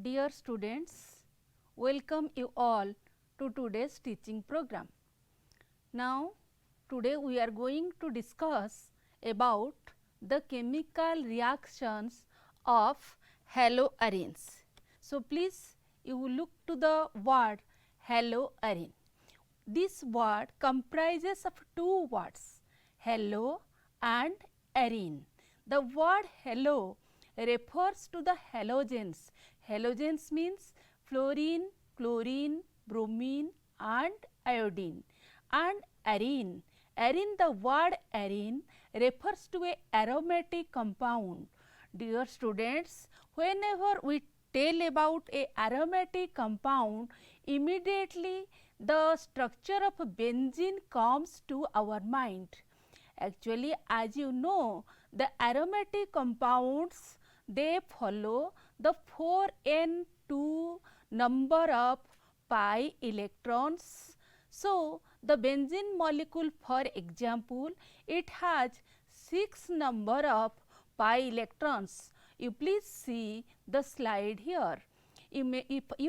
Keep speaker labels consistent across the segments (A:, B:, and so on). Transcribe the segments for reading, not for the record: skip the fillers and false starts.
A: Dear students, welcome you all to today's teaching program. Now, today we are going to discuss about the chemical reactions of haloarenes. So, please you look to the word haloarene. This word comprises of two words, halo and arene. The word halo refers to the halogens. Halogens means fluorine, chlorine, bromine and iodine, and arene. Arene, the word arene refers to a aromatic compound. Dear students, whenever we tell about a aromatic compound, immediately the structure of benzene comes to our mind. Actually, as you know, the aromatic compounds, they follow the 4n2 number of pi electrons. So, the benzene molecule, for example, it has 6 number of pi electrons. You please see the slide here. You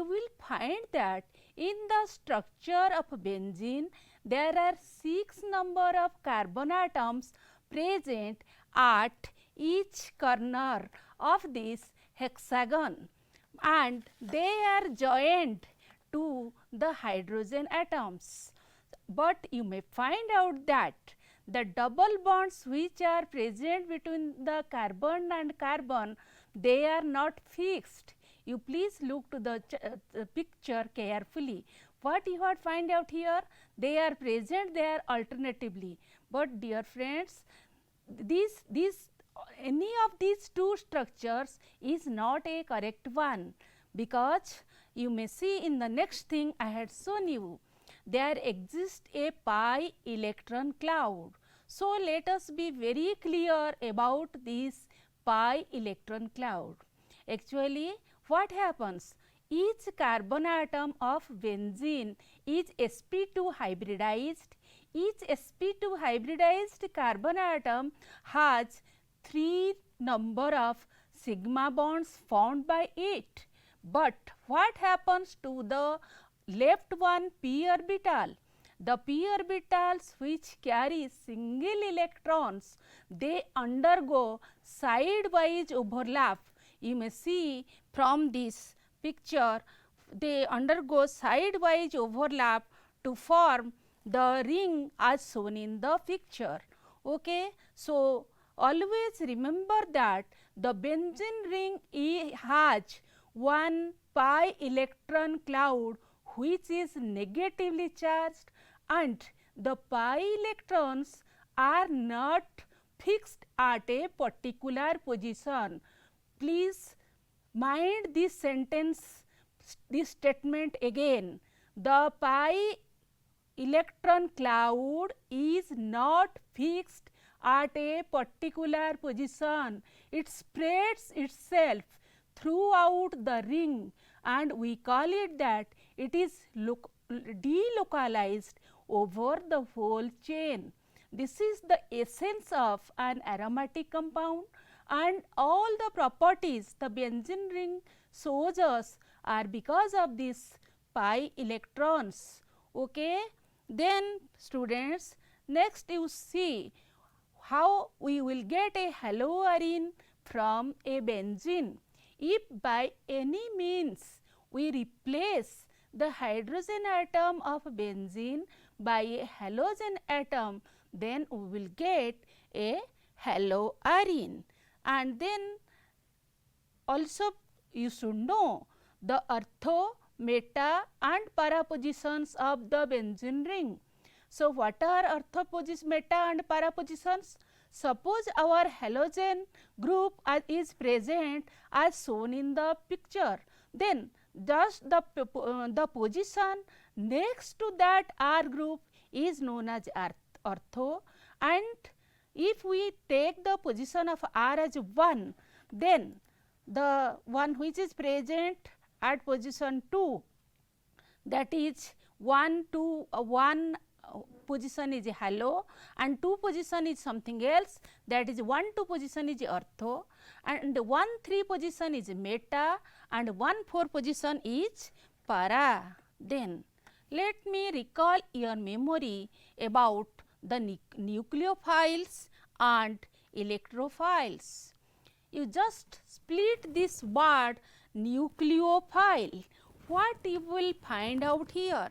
A: will find that in the structure of benzene, there are 6 number of carbon atoms present at each corner of this hexagon, and they are joined to the hydrogen atoms. But you may find out that the double bonds which are present between the carbon and carbon, they are not fixed. You please look to the picture carefully. What you have find out here? They are present there alternatively. But dear friends, any of these two structures is not a correct one, because you may see in the next thing I had shown you, there exists a pi electron cloud. So, let us be very clear about this pi electron cloud. Actually, what happens? Each carbon atom of benzene is sp2 hybridized. Each sp2 hybridized carbon atom has 3 number of sigma bonds formed by it. But what happens to the left one, p orbital? The p orbitals which carry single electrons, they undergo sidewise overlap. You may see from this picture, they undergo sidewise overlap to form the ring as shown in the picture. Okay. So, always remember that the benzene ring has one pi electron cloud which is negatively charged, and the pi electrons are not fixed at a particular position. Please mind this sentence, this statement again. The pi electron cloud is not fixed at a particular position. It spreads itself throughout the ring, and we call it that it is delocalized over the whole chain. This is the essence of an aromatic compound, and all the properties the benzene ring shows us are because of these pi electrons. Okay. Then students, next you see how we will get a haloarene from a benzene. If by any means we replace the hydrogen atom of benzene by a halogen atom, then we will get a haloarene. And then also you should know the ortho, meta and para positions of the benzene ring. So, what are ortho, meta and para positions? Suppose our halogen group is present as shown in the picture, then just the position next to that R group is known as ortho, and if we take the position of R as 1, then the one which is present at position 2, that is 1 to 1 position is halo and 2 position is something else, that is 1 2 position is ortho and 1 3 position is meta and 1 4 position is para. Then let me recall your memory about the nucleophiles and electrophiles. You just split this word nucleophile. What you will find out here?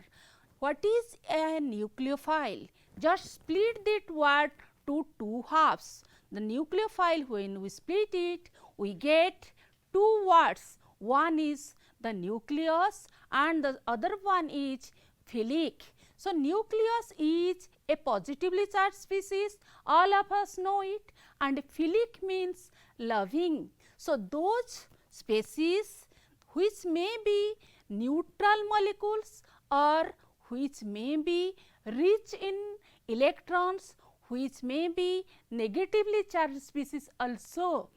A: What is a nucleophile? Just split that word to 2 halves. The nucleophile, when we split it, we get 2 words. One is the nucleus and the other one is philic. So, nucleus is a positively charged species, all of us know it, and philic means loving. So, those species which may be neutral molecules or which may be rich in electrons, which may be negatively charged species also,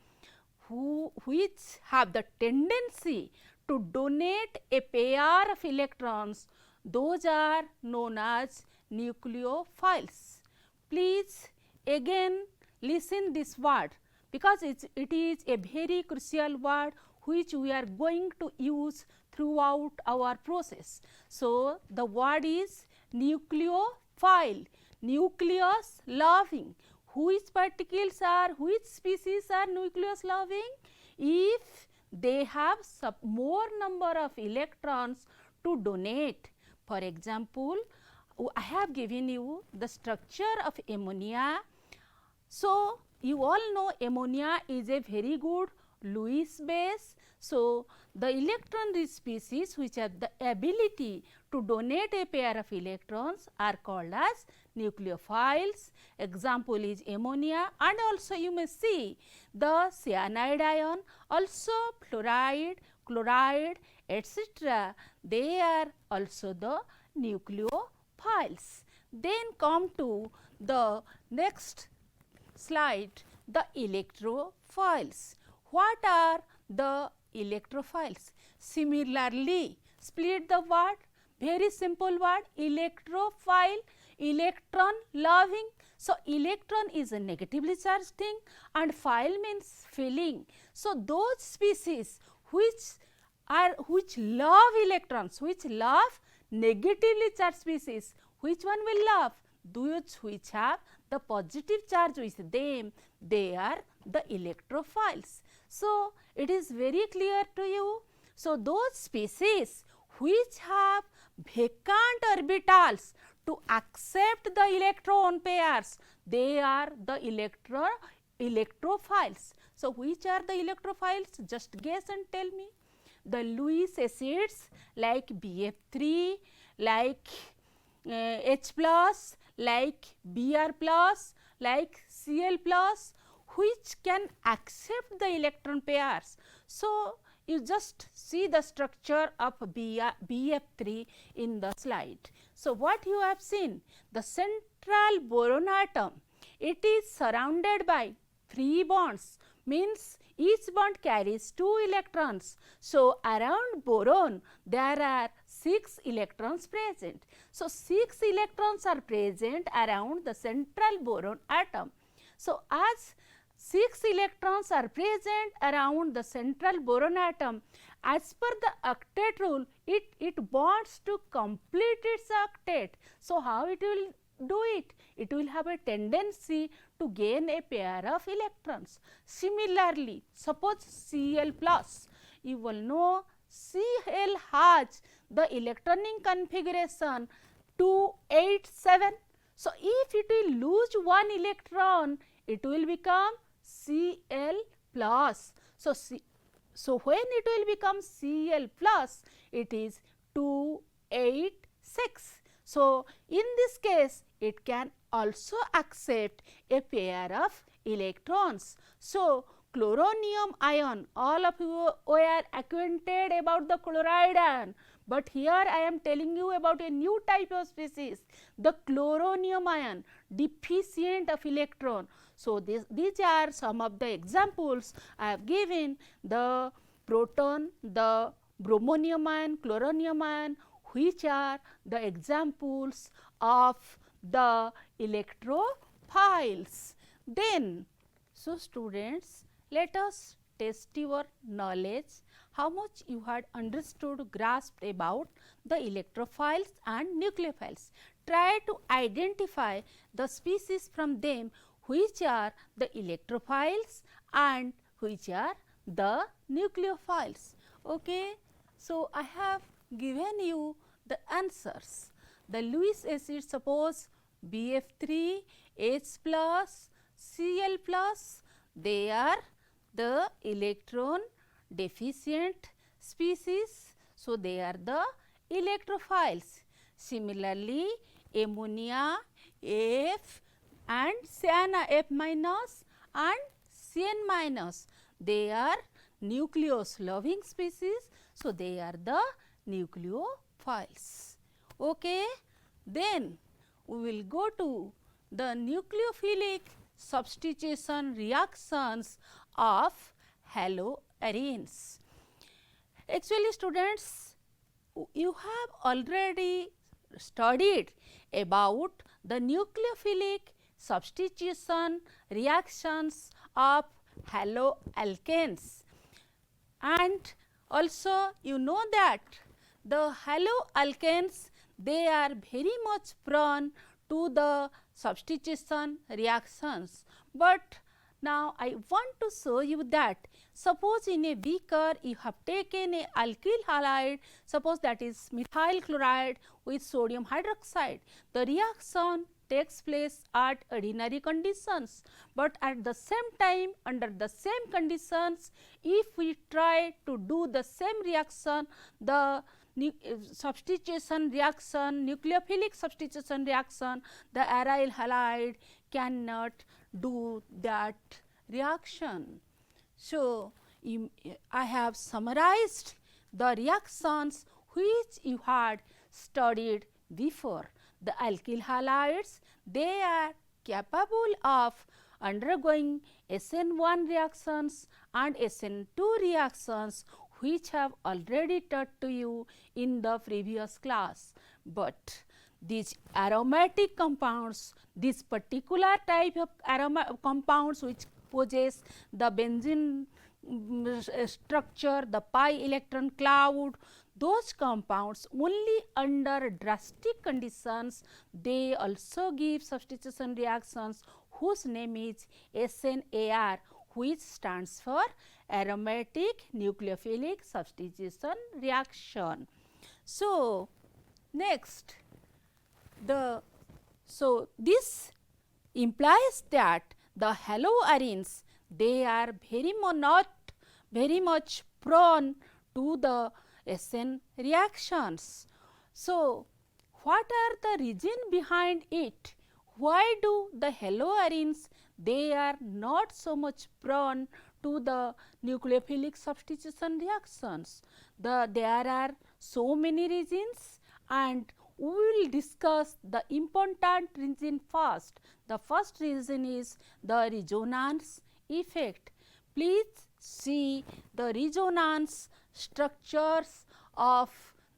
A: which have the tendency to donate a pair of electrons, those are known as nucleophiles. Please again listen this word, because it is a very crucial word which we are going to use throughout our process. So, the word is nucleophile, nucleus loving. Which particles are, which species are nucleus loving? If they have more number of electrons to donate. For example, I have given you the structure of ammonia. So, you all know ammonia is a very good Lewis base. So, the electron rich species which have the ability to donate a pair of electrons are called as nucleophiles. Example is ammonia, and also you may see the cyanide ion, also fluoride, chloride, etc. They are also the nucleophiles. Then come to the next slide, the electrophiles. What are the electrophiles? Similarly, split the word, very simple word, electrophile, electron loving. So, electron is a negatively charged thing and phile means filling. So, those species which love electrons, which love negatively charged species, which one will love? Those which have the positive charge with them, they are the electrophiles. So, it is very clear to you. So, those species which have vacant orbitals to accept the electron pairs, they are the electrophiles. So, which are the electrophiles? Just guess and tell me. The Lewis acids like BF3, like H plus, like Br plus, like Cl plus, which can accept the electron pairs. So, you just see the structure of BF3 in the slide. So, what you have seen? The central boron atom, it is surrounded by 3 bonds, means each bond carries 2 electrons. So, around boron there are 6 electrons present. So, 6 electrons are present around the central boron atom. So, as 6 electrons are present around the central boron atom, as per the octet rule, it bonds to complete its octet. So, how it will do it? It will have a tendency to gain a pair of electrons. Similarly, suppose Cl plus, you will know Cl has the electronic configuration 287. So, if it will lose 1 electron, it will become Cl plus. So, when it will become Cl plus, it is 286. So, in this case, it can also accept a pair of electrons. So, chloronium ion, all of you are acquainted about the chloride ion, but here I am telling you about a new type of species, the chloronium ion, deficient of electron. So, these are some of the examples I have given: the proton, the bromonium ion, chloronium ion, which are the examples of the electrophiles. Then, so students, let us test your knowledge, how much you had understood, grasped about the electrophiles and nucleophiles. Try to identify the species from them which are the electrophiles and which are the nucleophiles. Okay. So, I have given you the answers. The Lewis acid, suppose BF3, H plus, Cl plus, they are the electron deficient species. So, they are the electrophiles. Similarly, ammonia, F and cyana, F minus and Cn minus, they are nucleus loving species. So, they are the nucleophiles. Okay. Then we will go to the nucleophilic substitution reactions of haloarenes. Actually, students, you have already studied about the nucleophilic substitution reactions of haloalkanes, and also you know that the haloalkanes, they are very much prone to the substitution reactions. But now I want to show you that suppose in a beaker you have taken a alkyl halide, suppose that is methyl chloride with sodium hydroxide. The reaction takes place at ordinary conditions, but at the same time under the same conditions, if we try to do the same reaction, the substitution reaction, nucleophilic substitution reaction, the aryl halide cannot do that reaction. So, I have summarized the reactions which you had studied before. The alkyl halides, they are capable of undergoing SN1 reactions and SN2 reactions, which have already taught to you in the previous class. But these aromatic compounds, this particular type of compounds which possess the benzene structure, the pi electron cloud, those compounds only under drastic conditions they also give substitution reactions whose name is SNAR, which stands for aromatic nucleophilic substitution reaction. So, next this implies that the haloarenes, they are not very much prone to the SN reactions. So, what are the reason behind it? Why do the haloarenes, they are not so much prone to the nucleophilic substitution reactions? There are so many reasons, and we will discuss the important reason first. The first reason is the resonance effect. Please see the resonance structures of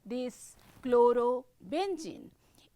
A: this chlorobenzene.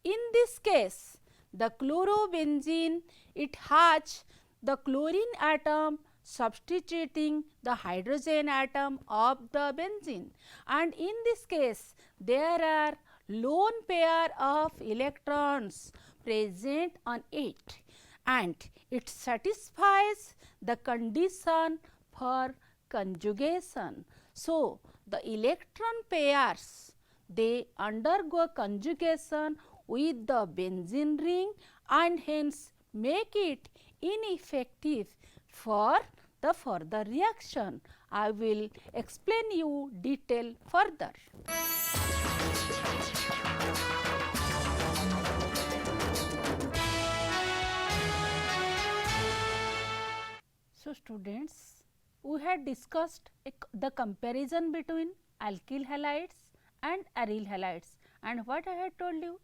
A: In this case, the chlorobenzene, it has the chlorine atom substituting the hydrogen atom of the benzene, and in this case there are lone pair of electrons present on it, and it satisfies the condition for conjugation. So, the electron pairs, they undergo conjugation with the benzene ring and hence make it ineffective for the further reaction. I will explain you detail further. So, students, we had discussed the comparison between alkyl halides and aryl halides, and what I had told you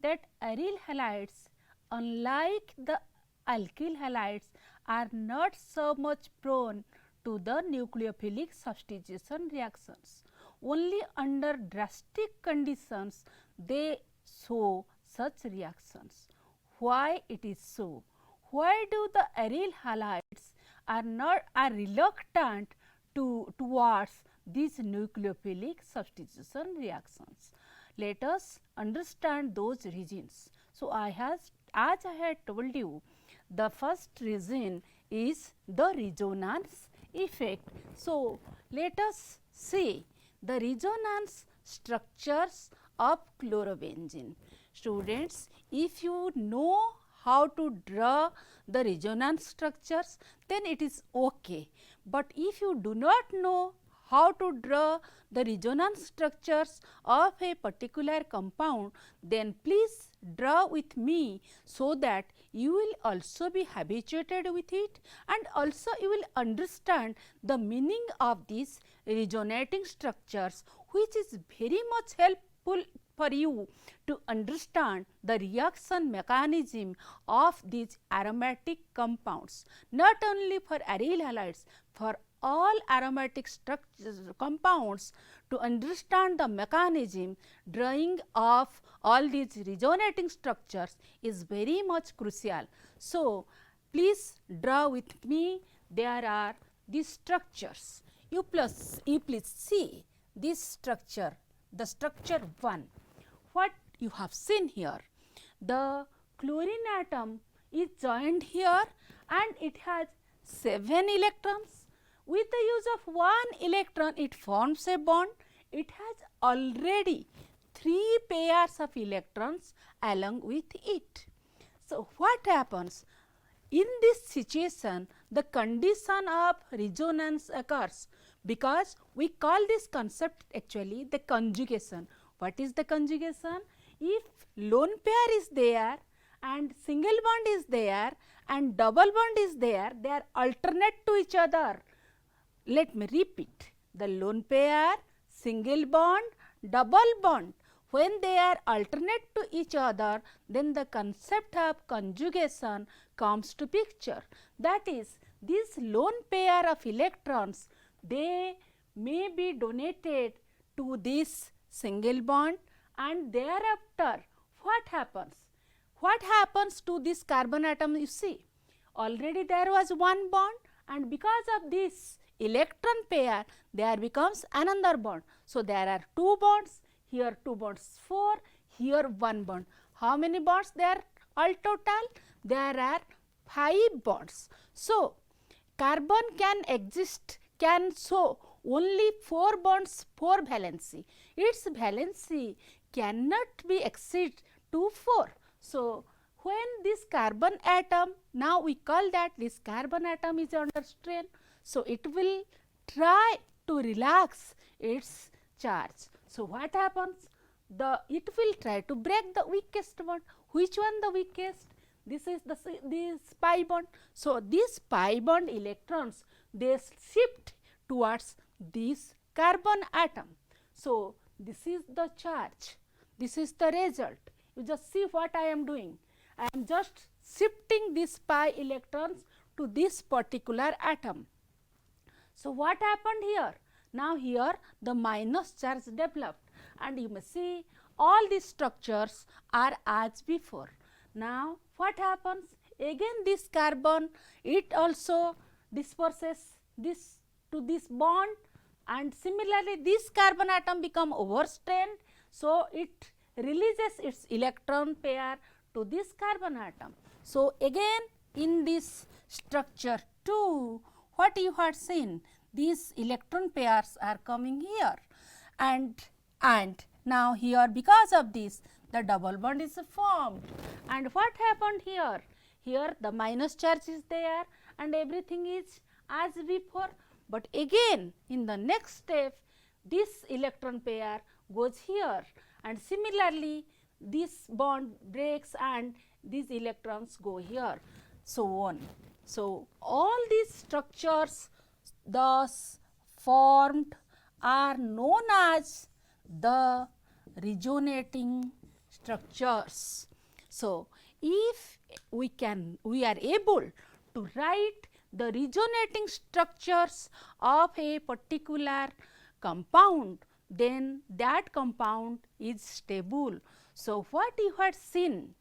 A: that aryl halides, unlike the alkyl halides, are not so much prone to the nucleophilic substitution reactions. Only under drastic conditions they show such reactions. Why it is so? Why do the aryl halides are reluctant towards these nucleophilic substitution reactions? Let us understand those reasons. So, as I had told you, the first reason is the resonance effect. So, let us see the resonance structures of chlorobenzene. Students, if you know how to draw the resonance structures, then it is okay. But if you do not know how to draw the resonance structures of a particular compound, then please draw with me, so that you will also be habituated with it, and also you will understand the meaning of these resonating structures, which is very much helpful for you to understand the reaction mechanism of these aromatic compounds, not only for aryl halides, for all aromatic structures compounds. To understand the mechanism, drawing of all these resonating structures is very much crucial. So, please draw with me. There are these structures. You please see this structure, the structure 1. What you have seen here, the chlorine atom is joined here and it has 7 electrons. With the use of 1 electron, it forms a bond. It has already 3 pairs of electrons along with it. So, what happens? In this situation, the condition of resonance occurs, because we call this concept actually the conjugation. What is the conjugation? If lone pair is there and single bond is there and double bond is there, they are alternate to each other. Let me repeat, the lone pair, single bond, double bond, when they are alternate to each other, then the concept of conjugation comes to picture. That is, this lone pair of electrons, they may be donated to this single bond, and thereafter what happens? What happens to this carbon atom? You see, already there was one bond, and because of this electron pair, there becomes another bond. So, there are 2 bonds, here 2 bonds 4, here 1 bond. How many bonds there all total? There are 5 bonds. So, carbon can show only 4 bonds, 4 valency. Its valency cannot be exceed to 4. So, when this carbon atom, now we call that this carbon atom is under strain. So, it will try to relax its charge. So, what happens? It will try to break the weakest bond. Which one the weakest? This is this pi bond. So, these pi bond electrons, they shift towards this carbon atom. So, this is the charge, this is the result. You just see what I am doing. I am just shifting these pi electrons to this particular atom. So, what happened here? Now, here the minus charge developed, and you may see all these structures are as before. Now, what happens? Again this carbon, it also disperses this to this bond, and similarly this carbon atom become overstrained. So, it releases its electron pair to this carbon atom. So, again in this structure 2, what you had seen, these electron pairs are coming here, and now here because of this the double bond is formed. And what happened here? Here the minus charge is there and everything is as before, but again in the next step this electron pair goes here, and similarly this bond breaks and these electrons go here, so on. So, all these structures thus formed are known as the resonating structures. So, if we are able to write the resonating structures of a particular compound, then that compound is stable. So, what you had seen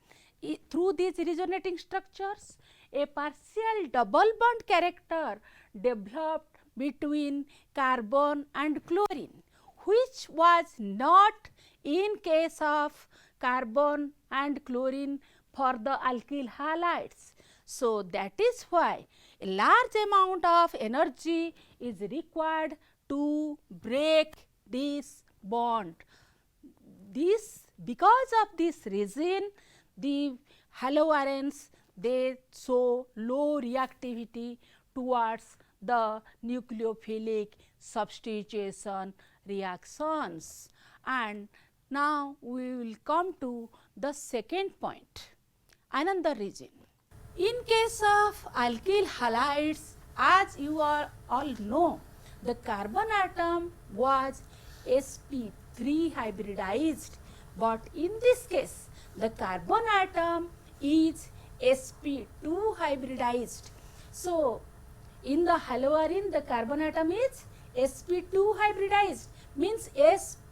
A: through these resonating structures, a partial double bond character developed between carbon and chlorine, which was not in case of carbon and chlorine for the alkyl halides. So, that is why a large amount of energy is required to break this bond. This, because of this reason, the haloarenes they show low reactivity towards the nucleophilic substitution reactions. And now we will come to the second point, another reason. In case of alkyl halides, as you all know, the carbon atom was sp3 hybridized, but in this case the carbon atom is sp2 hybridized. So, in the haloarene the carbon atom is sp2 hybridized, means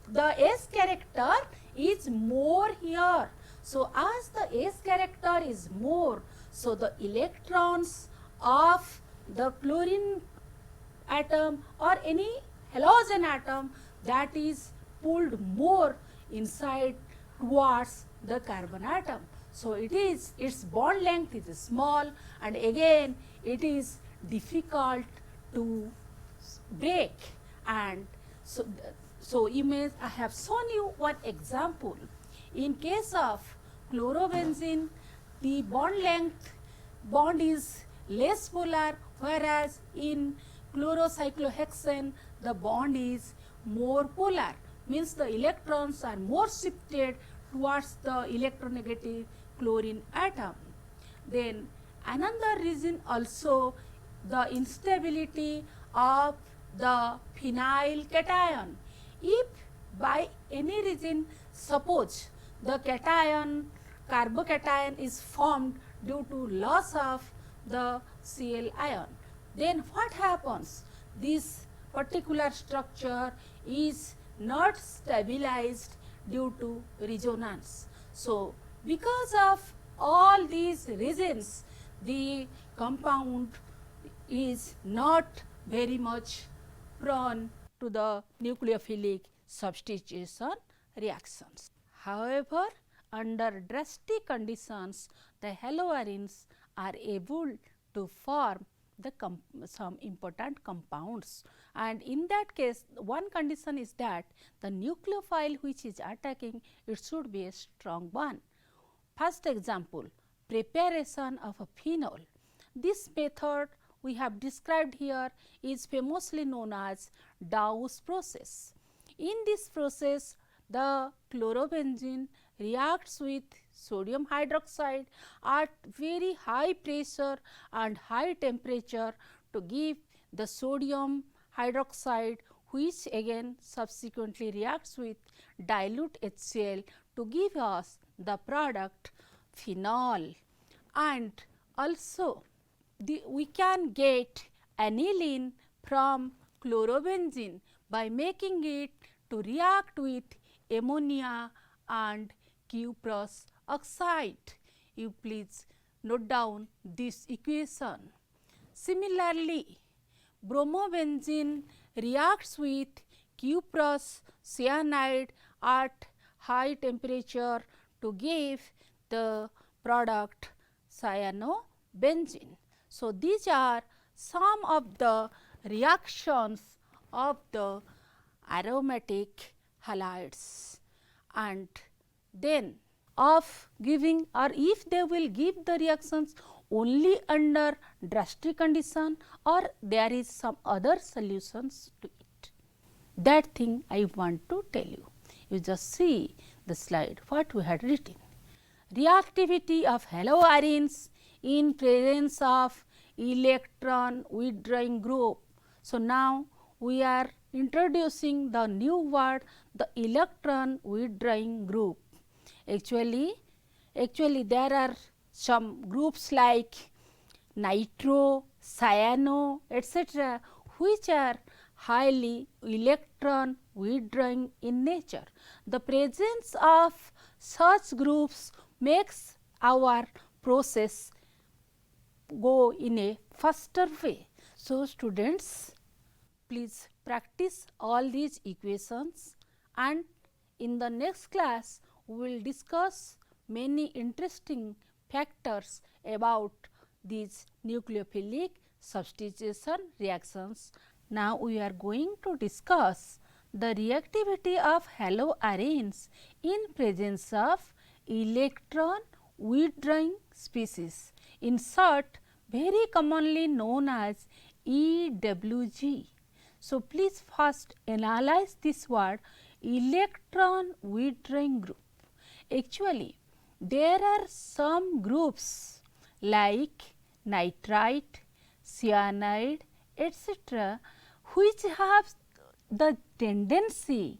A: the S character is more here. So, as the S character is more, so the electrons of the chlorine atom or any halogen atom that is pulled more inside towards the carbon atom. So, its bond length is small, and again it is difficult to break. And so I have shown you one example. In case of chlorobenzene, the bond is less polar, whereas in chlorocyclohexane the bond is more polar, means the electrons are more shifted towards the electronegative chlorine atom. Then another reason also, the instability of the phenyl cation. If by any reason, suppose the carbocation is formed due to loss of the Cl ion, then what happens? This particular structure is not stabilized due to resonance. So, because of all these reasons, the compound is not very much prone to the nucleophilic substitution reactions. However, under drastic conditions, the haloarenes are able to form some important compounds, and in that case one condition is that the nucleophile which is attacking, it should be a strong one. First example, preparation of a phenol. This method we have described here is famously known as Dawes process. In this process, the chlorobenzene reacts with sodium hydroxide at very high pressure and high temperature to give the sodium hydroxide, which again subsequently reacts with dilute HCl to give us the product phenol. And also we can get aniline from chlorobenzene by making it to react with ammonia and cuprous oxide. You please note down this equation. Similarly, bromobenzene reacts with cuprous cyanide at high temperature to give the product cyanobenzene. So, these are some of the reactions of the aromatic halides, and then of giving, or if they will give the reactions only under drastic condition, or there is some other solutions to it. That thing I want to tell you. You just see the slide what we had written. Reactivity of haloarenes in presence of electron withdrawing group. So, now we are introducing the new word, the electron withdrawing group. Actually there are some groups like nitro, cyano, etc., which are highly electron withdrawing in nature. The presence of such groups makes our process go in a faster way. So, students, please practice all these equations, and in the next class we will discuss many interesting factors about these nucleophilic substitution reactions. Now, we are going to discuss the reactivity of haloarenes in presence of electron withdrawing species, in short very commonly known as EWG. So, please first analyze this word electron withdrawing group. Actually, there are some groups like nitrite, cyanide, etc., which have the tendency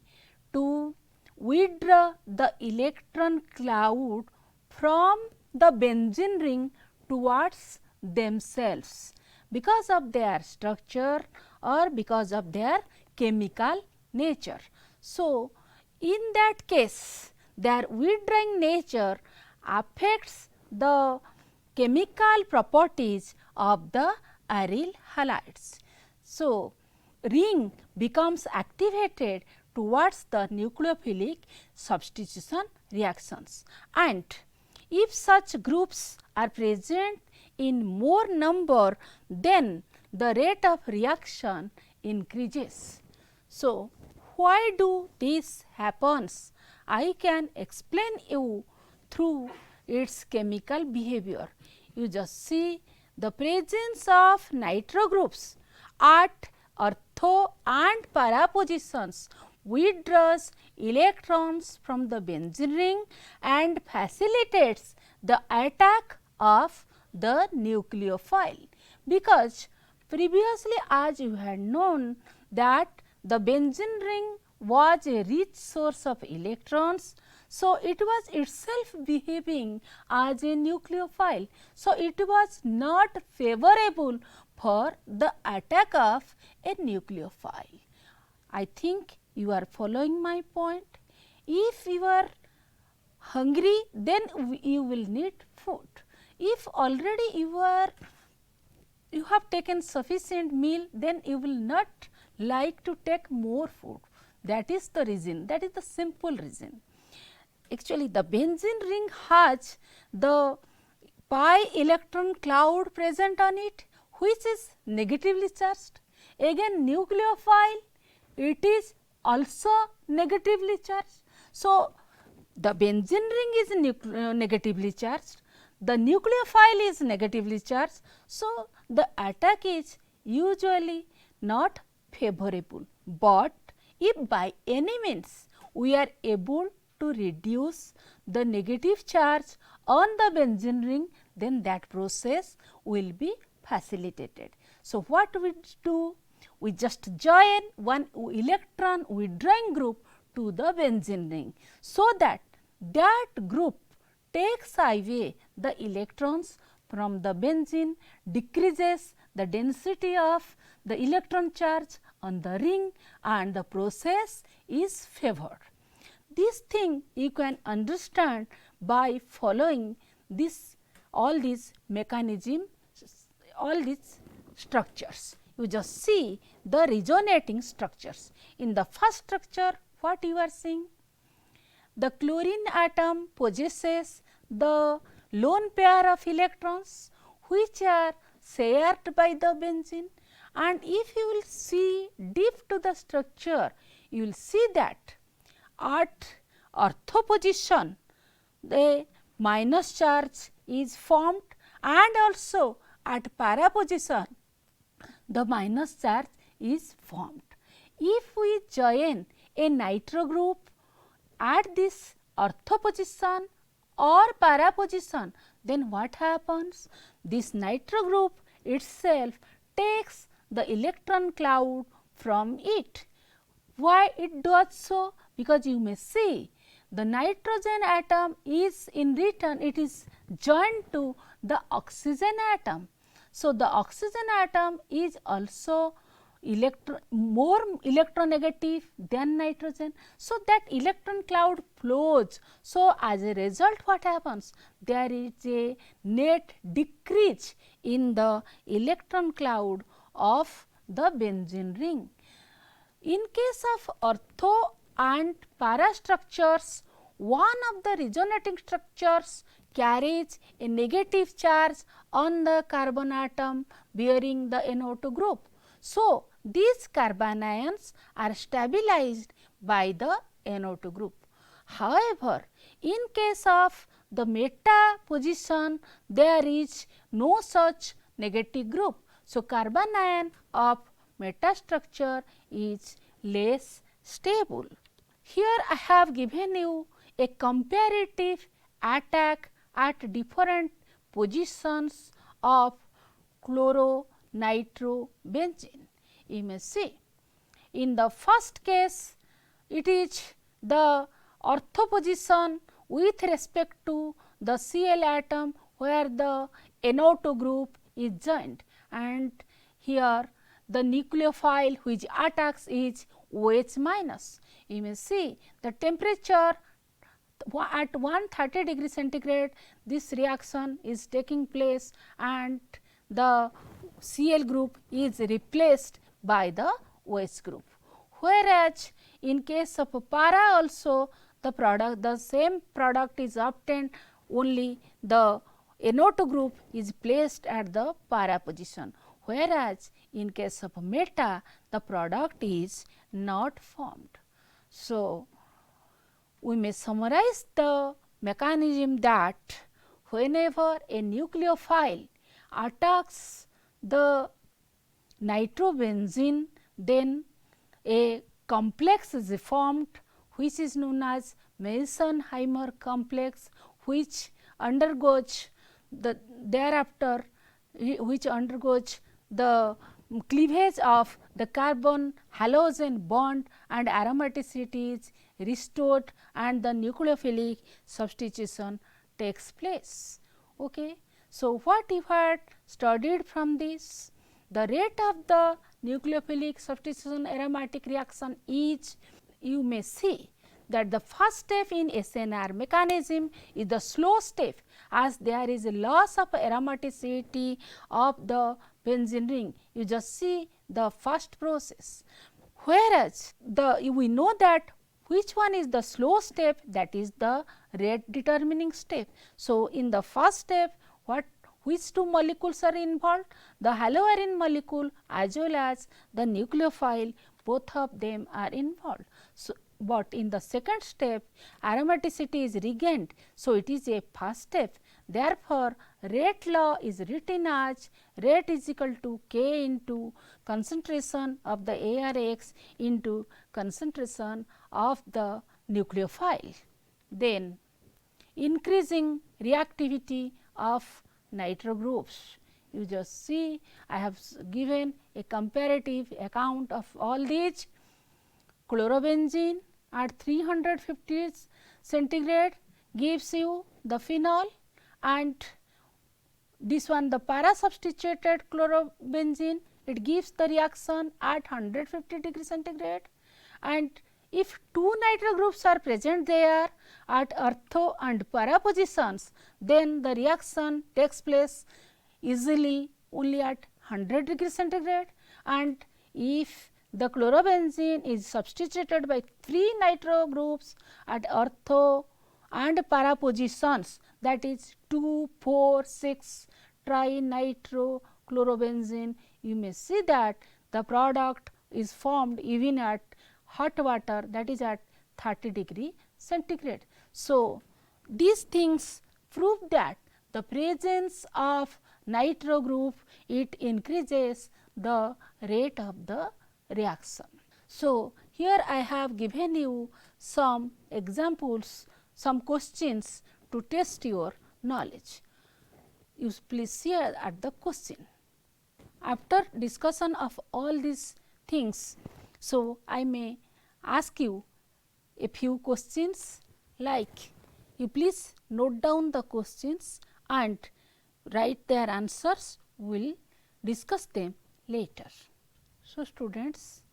A: to withdraw the electron cloud from the benzene ring towards themselves because of their structure or because of their chemical nature. So, in that case their withdrawing nature affects the chemical properties of the aryl halides. So, ring becomes activated towards the nucleophilic substitution reactions, and if such groups are present in more number, then the rate of reaction increases. So, why do this happens? I can explain you through its chemical behavior. You just see the presence of nitro groups at ortho and para positions withdraws electrons from the benzene ring and facilitates the attack of the nucleophile, because previously as you had known that the benzene ring was a rich source of electrons. So, it was itself behaving as a nucleophile. So, it was not favorable for the attack of a nucleophile. I think you are following my point. If you are hungry, then you will need food. If already you have taken sufficient meal, then you will not like to take more food. That is the reason, that is the simple reason. Actually, the benzene ring has the pi electron cloud present on it, which is negatively charged. Again, nucleophile, it is also negatively charged. So, the benzene ring is negatively charged, the nucleophile is negatively charged. So, the attack is usually not favorable, but if by any means we are able to reduce the negative charge on the benzene ring, then that process will be facilitated. So, what we do? We just join one electron withdrawing group to the benzene ring, so that group takes away the electrons from the benzene, decreases the density of the electron charge on the ring, and the process is favored. This thing you can understand by following this all these mechanism, all these structures. You just see the resonating structures. In the first structure, what you are seeing? The chlorine atom possesses the lone pair of electrons which are shared by the benzene, and if you will see deep to the structure, you will see that at ortho position the minus charge is formed, and also at para position the minus charge is formed. If we join a nitro group at this ortho position or para position, then what happens? This nitro group itself takes the electron cloud from it. Why it does so? Because you may see the nitrogen atom is in return, it is joined to the oxygen atom. So, the oxygen atom is also more electronegative than nitrogen. So, that electron cloud flows. So, as a result what happens? There is a net decrease in the electron cloud of the benzene ring. In case of ortho and para structures, one of the resonating structures carries a negative charge on the carbon atom bearing the NO2 group. So, these carbon ions are stabilized by the NO2 group. However, in case of the meta position, there is no such negative group. So, carbon ion of meta structure is less stable. Here I have given you a comparative attack at different positions of chloronitrobenzene. You may see in the first case it is the ortho position with respect to the Cl atom where the NO2 group is joined, and here the nucleophile which attacks is OH minus. You may see the temperature at 130 degree centigrade, this reaction is taking place and the Cl group is replaced by the OH group. Whereas, in case of para also the same product is obtained, only the NO2 group is placed at the para position, whereas in case of meta the product is not formed. So, we may summarize the mechanism that whenever a nucleophile attacks the nitrobenzene, then a complex is formed which is known as Meitner-Heimer complex, which undergoes the thereafter which undergoes the cleavage of the carbon halogen bond and aromaticity is restored and the nucleophilic substitution takes place. Okay. So, what you had studied from this? The rate of the nucleophilic substitution aromatic reaction is, you may see that the first step in SNR mechanism is the slow step, as there is a loss of aromaticity of the benzene ring. You just see the first process, whereas we know that which one is the slow step, that is the rate determining step. So, in the first step which two molecules are involved? The haloarine molecule as well as the nucleophile, both of them are involved. So, but in the second step aromaticity is regained. So, it is a first step. Therefore, rate law is written as rate is equal to K into concentration of the ARX into concentration of the nucleophile. Then increasing reactivity of nitro groups. You just see I have given a comparative account of all these. Chlorobenzene at 350 centigrade gives you the phenol, and this one the para substituted chlorobenzene, it gives the reaction at 150 degree centigrade, and if two nitro groups are present there at ortho and para positions, then the reaction takes place easily only at 100 degree centigrade, and if the chlorobenzene is substituted by 3 nitro groups at ortho and para positions, that is 2, 4, 6 trinitro chlorobenzene, you may see that the product is formed even at hot water, that is at 30 degree centigrade. So, these things prove that the presence of nitro group, it increases the rate of the reaction. So, here I have given you some examples, some questions to test your knowledge. You please see at the question. After discussion of all these things, so I may ask you a few questions, like you please note down the questions and write their answers, we will discuss them later. So, students,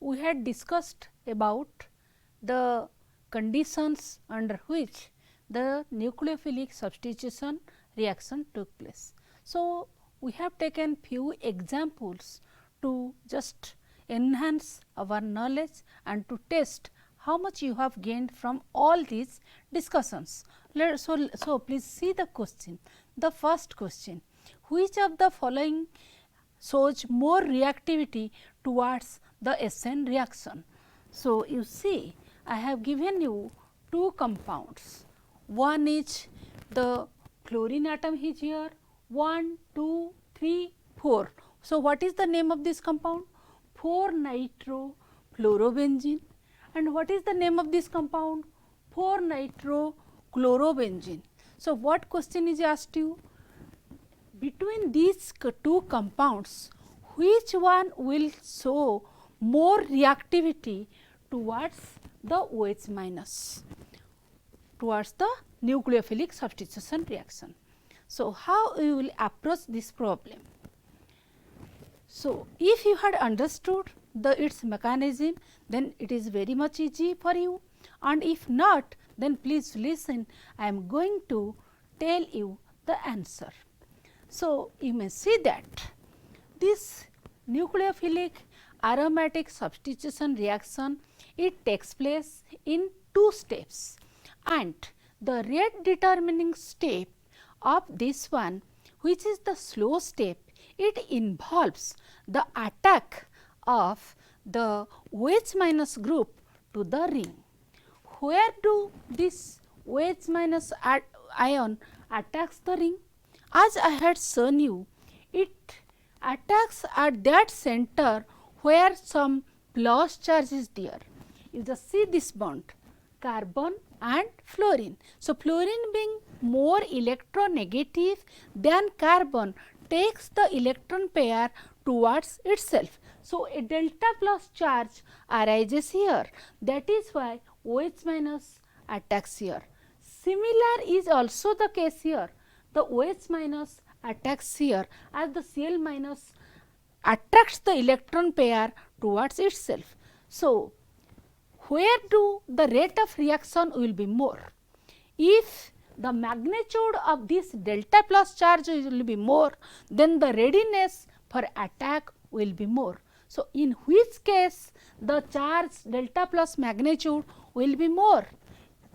A: we had discussed about the conditions under which the nucleophilic substitution reaction took place. So, we have taken few examples to just enhance our knowledge and to test how much you have gained from all these discussions. So, please see the question. The first question, which of the following shows more reactivity towards the SN reaction? So, you see I have given you two compounds. One is the chlorine atom is here, 1, 2, 3, 4. So, what is the name of this compound? 4-nitrochlorobenzene. And what is the name of this compound? 4-nitrochlorobenzene. So, what question is asked you? Between these two compounds, which one will show more reactivity towards the OH minus, towards the nucleophilic substitution reaction? So, how we will approach this problem? So, if you had understood its mechanism, then it is very much easy for you, and if not, then please listen, I am going to tell you the answer. So, you may see that this nucleophilic aromatic substitution reaction, it takes place in two steps, and the rate determining step of this one, which is the slow step, it involves the attack of the OH minus group to the ring. Where do this OH minus ion attacks the ring? As I had shown you, it attacks at that center where some plus charge is there. You just see this bond, carbon and fluorine. So, fluorine being more electronegative than carbon takes the electron pair towards itself. So, a delta plus charge arises here, that is why OH minus attacks here. Similar is also the case here, the OH minus attacks here as the Cl minus attracts the electron pair towards itself. So, where do the rate of reaction will be more? If the magnitude of this delta plus charge will be more, then the readiness for attack will be more. So, in which case the charge delta plus magnitude will be more?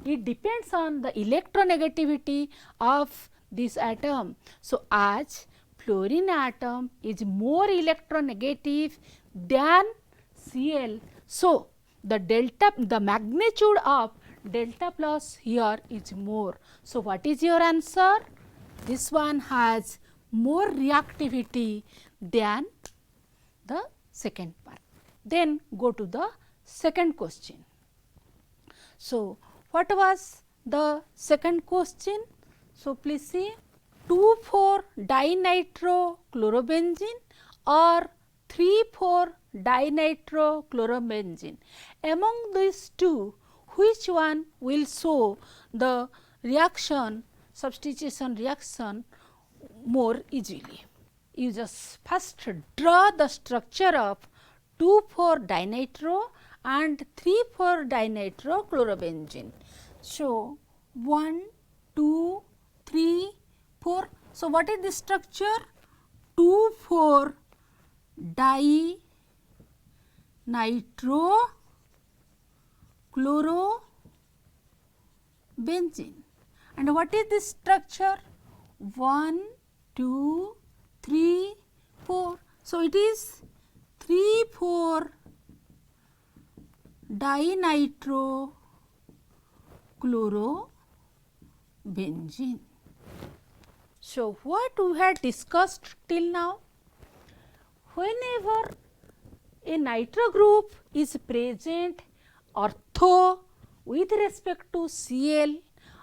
A: It depends on the electronegativity of this atom. So, as fluorine atom is more electronegative than Cl, so the magnitude of delta plus here is more. So, what is your answer? This one has more reactivity than the second part. Then go to the second question. So, what was the second question? So, please see 2,4-dinitrochlorobenzene or 3,4-dinitrochlorobenzene. Among these two, which one will show the reaction, substitution reaction more easily? You just first draw the structure of 2,4-dinitro and 3,4-dinitrochlorobenzene. So, 1, 2, 3, 4. So, what is the structure? 2,4-dinitrochlorobenzene. And what is this structure? 1, 2, 3, 4. So, it is 3,4-dinitro-chlorobenzene. So, what we had discussed till now? Whenever a nitro group is present ortho with respect to Cl,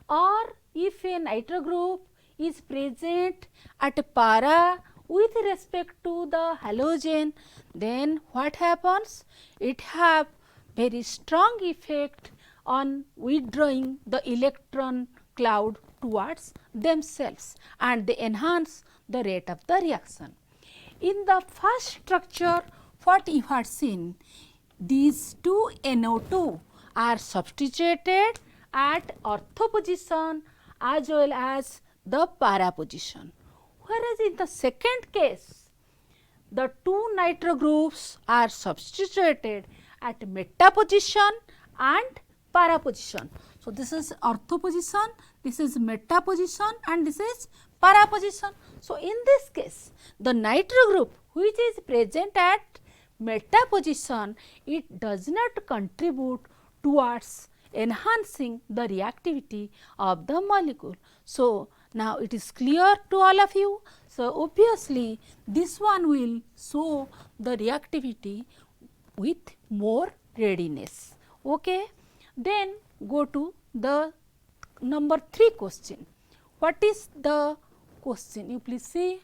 A: or if a nitro group is present at para with respect to the halogen, then what happens? It have very strong effect on withdrawing the electron cloud towards themselves, and they enhance the rate of the reaction. In the first structure, what you have seen, these two NO2 are substituted at ortho position as well as the para position. Whereas in the second case, the two nitro groups are substituted at meta position and para position. So, this is ortho position, this is meta position and this is para position. So, in this case, the nitro group which is present at meta position, it does not contribute towards enhancing the reactivity of the molecule. So, now it is clear to all of you. So, obviously, this one will show the reactivity with more readiness. Okay. Then go to the number 3 question. What is the question? You please see.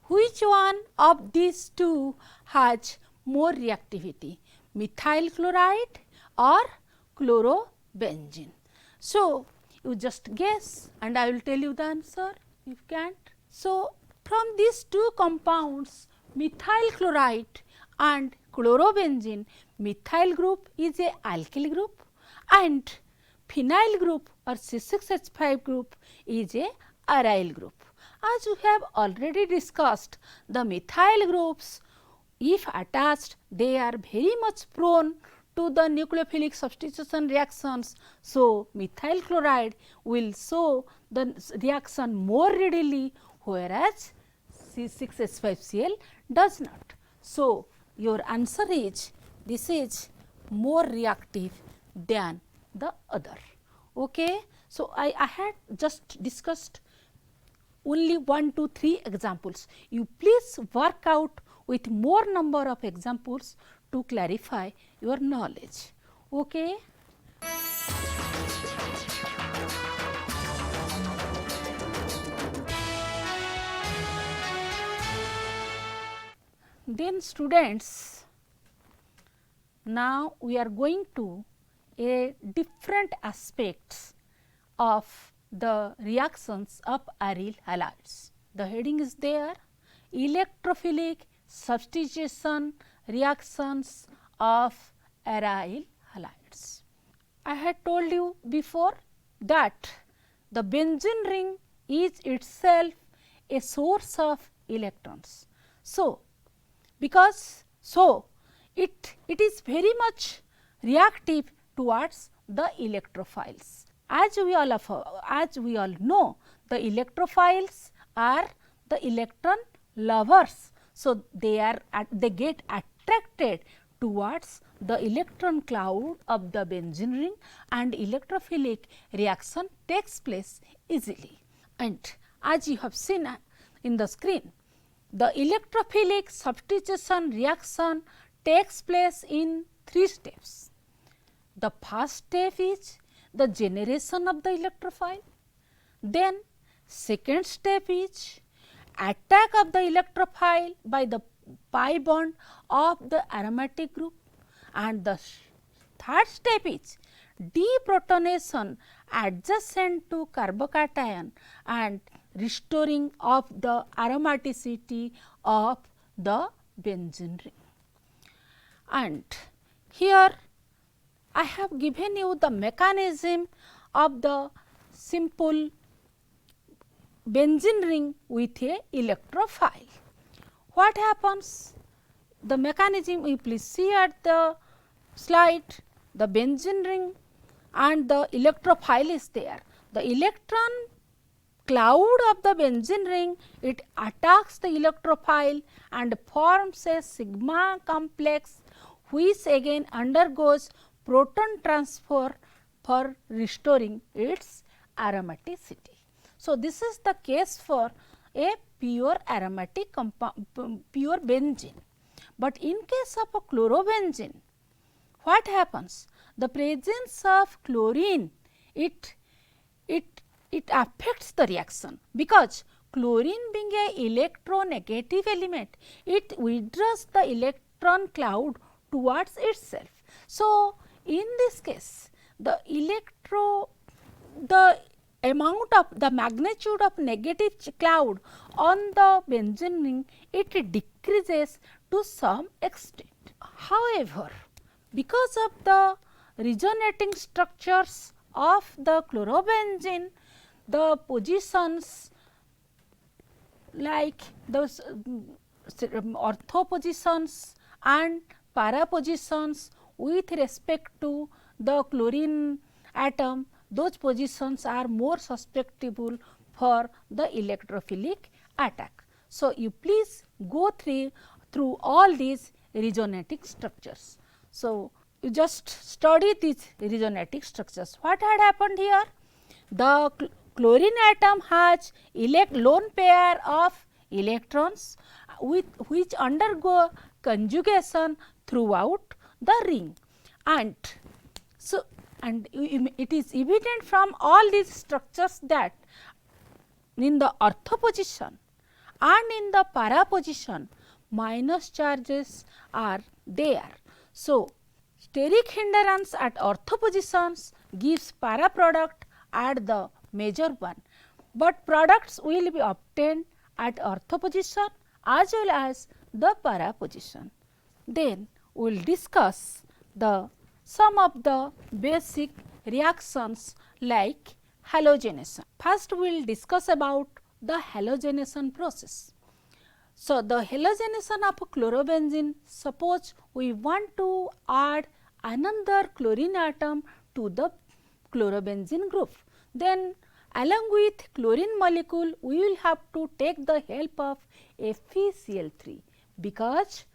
A: Which one of these two has more reactivity, methyl chloride or chlorobenzene? So, you just guess and I will tell you the answer if you can't. So, from these two compounds, methyl chloride and chlorobenzene, methyl group is a alkyl group and phenyl group or C6H5 group is a aryl group. As we have already discussed, the methyl groups, if attached, they are very much prone to the nucleophilic substitution reactions. So, methyl chloride will show the reaction more readily, whereas C6H5Cl does not. So, your answer is this is more reactive than the other. Okay. So, I had just discussed only 1, 2, 3 examples. You please work out with more number of examples to clarify your knowledge. Okay. Then students, now we are going to a different aspects of the reactions of aryl halides. The heading is there, electrophilic substitution reactions of aryl halides. I had told you before that the benzene ring is itself a source of electrons. So, it is very much reactive towards the electrophiles. As we all know, the electrophiles are the electron lovers. So, they get attracted towards the electron cloud of the benzene ring and electrophilic reaction takes place easily. And as you have seen in the screen, the electrophilic substitution reaction takes place in 3 steps. The first step is the generation of the electrophile, then second step is attack of the electrophile by the pi bond of the aromatic group, and the third step is deprotonation adjacent to carbocation and restoring of the aromaticity of the benzene ring. And here I have given you the mechanism of the simple benzene ring with a electrophile. What happens? The mechanism you please see at the slide, the benzene ring and the electrophile is there. The electron cloud of the benzene ring, it attacks the electrophile and forms a sigma complex which again undergoes proton transfer for restoring its aromaticity. So, this is the case for a pure aromatic compound, pure benzene. But in case of a chlorobenzene, what happens? The presence of chlorine, it affects the reaction, because chlorine being a electronegative element, it withdraws the electron cloud towards itself. So, in this case, the amount of the magnitude of negative cloud on the benzene ring, it decreases to some extent. However, because of the resonating structures of the chlorobenzene, the positions like those ortho positions and para positions with respect to the chlorine atom, those positions are more susceptible for the electrophilic attack. So, you please go through all these resonating structures. So, you just study these resonating structures. What had happened here? The chlorine atom has lone pair of electrons with which undergo conjugation throughout the ring, and so it is evident from all these structures that in the ortho position and in the para position minus charges are there. So, steric hindrance at ortho positions gives para product at the major one, but products will be obtained at ortho position as well as the para position. Then we will discuss some of the basic reactions like halogenation. First we will discuss about the halogenation process. So, the halogenation of chlorobenzene, suppose we want to add another chlorine atom to the chlorobenzene group, then along with chlorine molecule we will have to take the help of FeCl3, because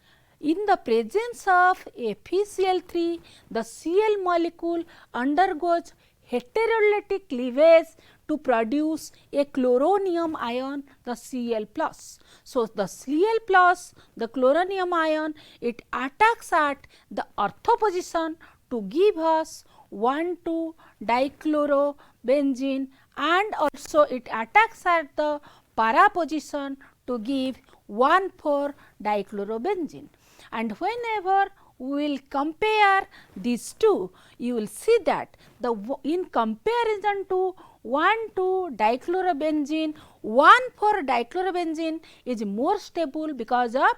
A: in the presence of FeCl3 the Cl molecule undergoes heterolytic cleavage to produce a chloronium ion, the Cl plus. So, the Cl plus, the chloronium ion, it attacks at the ortho position to give us 1,2-dichlorobenzene, and also it attacks at the para position to give 1,4-dichlorobenzene. And whenever we will compare these two, you will see that in comparison to 1,2-dichlorobenzene, 1,4-dichlorobenzene is more stable because of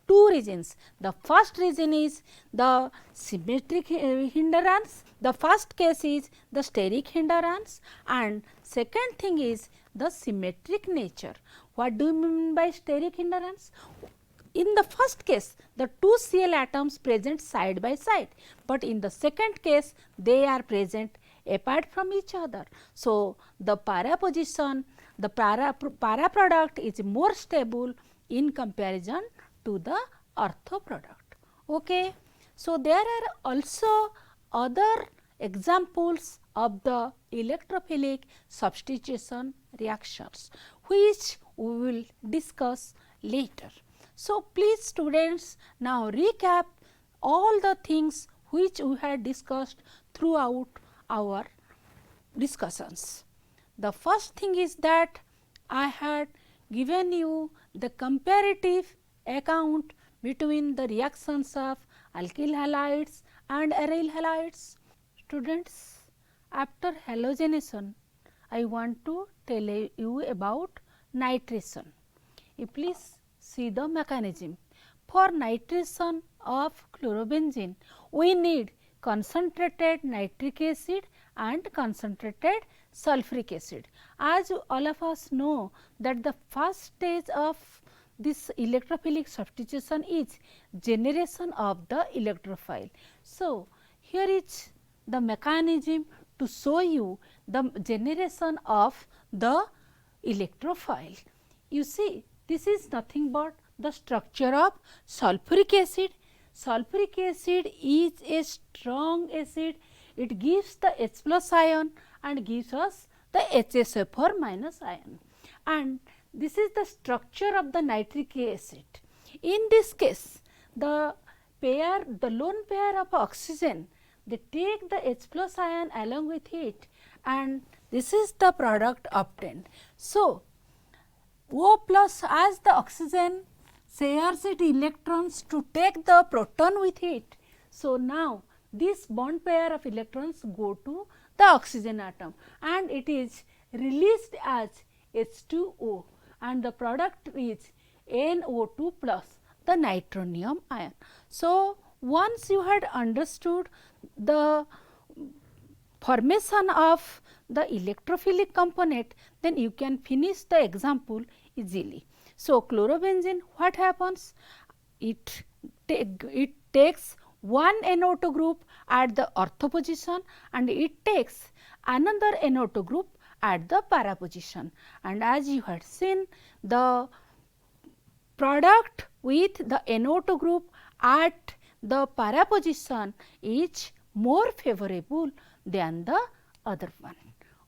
A: two reasons. The first reason is the symmetric hindrance. The first case is the steric hindrance, and second thing is the symmetric nature. What do you mean by steric hindrance? In the first case, the two Cl atoms present side by side, but in the second case they are present apart from each other. So, the para position, the para product is more stable in comparison to the ortho product. Okay. So, there are also other examples of the electrophilic substitution reactions, which we will discuss later. So, please students, now recap all the things which we had discussed throughout our discussions. The first thing is that I had given you the comparative account between the reactions of alkyl halides and aryl halides. Students, after halogenation, I want to tell you about nitration. You please see the mechanism. For nitration of chlorobenzene, we need concentrated nitric acid and concentrated sulfuric acid. As all of us know that the first stage of this electrophilic substitution is generation of the electrophile. So, here is the mechanism to show you the generation of the electrophile. You see, this is nothing but the structure of sulfuric acid. Sulfuric acid is a strong acid. It gives the H plus ion and gives us the HSO4 minus ion. And this is the structure of the nitric acid. In this case, the lone pair of oxygen, they take the H plus ion along with it, and this is the product obtained. So, O plus, as the oxygen shares its electrons to take the proton with it. So, now this bond pair of electrons go to the oxygen atom and it is released as H2O, and the product is NO2 plus. the nitronium ion. So, once you had understood the formation of the electrophilic component, then you can finish the example easily. So, chlorobenzene, what happens? It takes one NO2 group at the ortho position and it takes another NO2 group at the para position, and as you had seen, the product with the NO2 group at the para position is more favorable than the other one.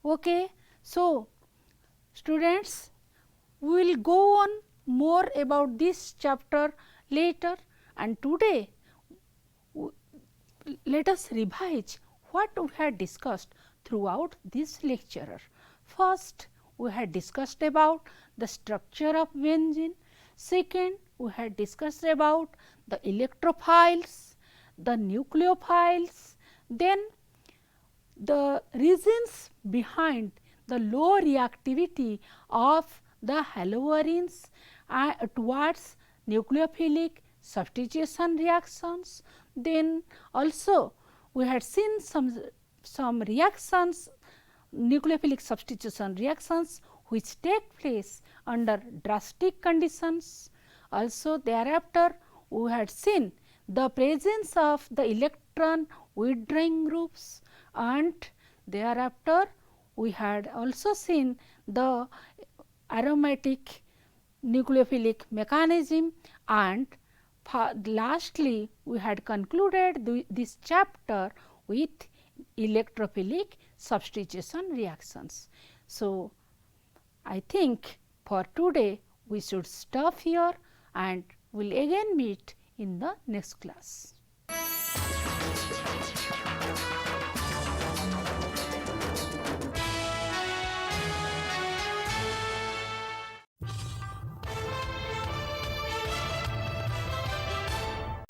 A: Okay. So, students, we will go on more about this chapter later, and today let us revise what we had discussed throughout this lecture. First, we had discussed about the structure of benzene. Second, we had discussed about the electrophiles, the nucleophiles, then the reasons behind the low reactivity of the haloarenes towards nucleophilic substitution reactions. Then also we had seen some reactions, nucleophilic substitution reactions which take place under drastic conditions. Also thereafter we had seen the presence of the electron withdrawing groups, and thereafter we had also seen the aromatic nucleophilic mechanism, and lastly we had concluded this chapter with electrophilic substitution reactions. So, I think for today we should stop here and we will again meet in the next class.